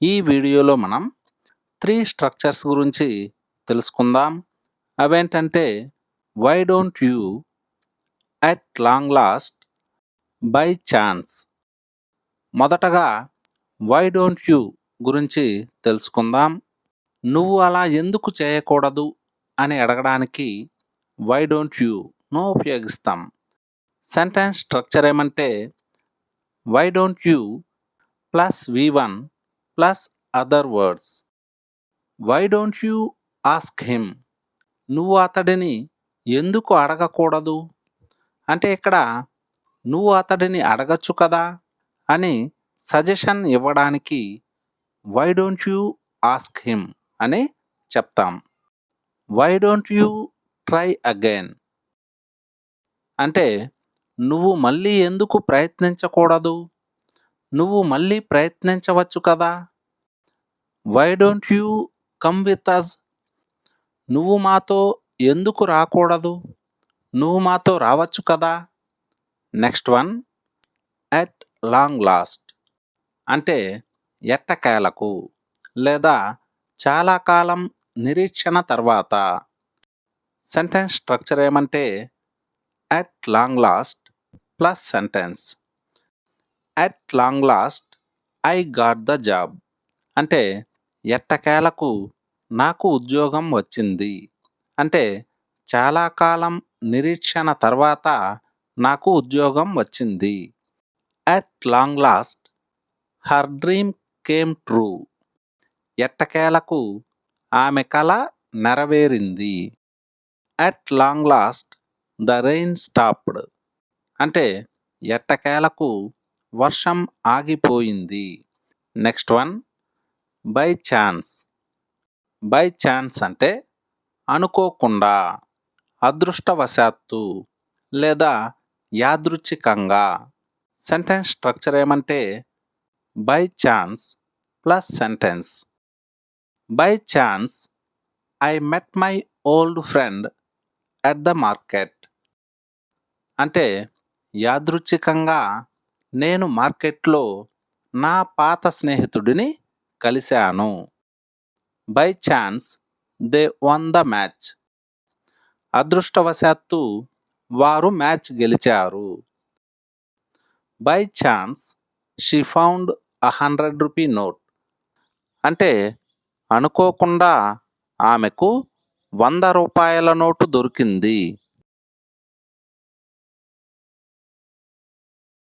ఈ వీడియోలో మనం 3 స్ట్రక్చర్స్ గురించి తెలుసుకుందాం. అవేంటంటే why don't you, at long last, by chance. మొదటగా వై డోంట్ యూ గురించి తెలుసుకుందాం. నువ్వు అలా ఎందుకు చేయకూడదు అని అడగడానికి వై డోంట్ యూను ఉపయోగిస్తాం. సెంటెన్స్ స్ట్రక్చర్ ఏమంటే why don't you plus V1 plus other words. Why don't you ask him, నువ్వు అతడిని ఎందుకు అడగకూడదు అంటే ఇక్కడ నువ్వు అతడిని అడగచ్చు కదా అని సజెషన్ ఇవ్వడానికి why don't you ask him అని చెప్తాం. Why don't you try again అంటే నువ్వు మళ్ళీ ఎందుకు ప్రయత్నించకూడదు, నువ్వు మళ్ళీ ప్రయత్నించవచ్చు కదా. Why don't you come with us, నువ్వు మాతో ఎందుకు రాకూడదు, నువ్వు మాతో రావచ్చు కదా. Next one, at long last అంటే ఎట్టకేలకు లేదా చాలా కాలం నిరీక్షణ తర్వాత. సెంటెన్స్ స్ట్రక్చర్ ఏమంటే at long last plus sentence. At long last I got the job అంటే ఎట్టకేలకు నాకు ఉద్యోగం వచ్చింది అంటే చాలా కాలం నిరీక్షణ తర్వాత నాకు ఉద్యోగం వచ్చింది. At long lost her dream came true, ఎట్టకేలకు ఆమె కల నెరవేరింది. At long last the rain stopped అంటే ఎట్టకేలకు వర్షం ఆగిపోయింది. Next one, by chance. By chance అంటే అనుకోకుండా, అదృష్టవశాత్తు లేదా యాదృచ్ఛికంగా. సెంటెన్స్ స్ట్రక్చర్ ఏమంటే by chance plus sentence. By chance I met my old friend at the market అంటే యాదృచ్ఛికంగా నేను మార్కెట్లో నా పాత స్నేహితుడిని కలిశాను. By chance they one the match, అదృష్టవశాత్తు వారు మ్యాచ్ గెలిచారు. By chance she found ₹100 note అంటే అనుకోకుండా ఆమెకు ₹100 నోటు దొరికింది.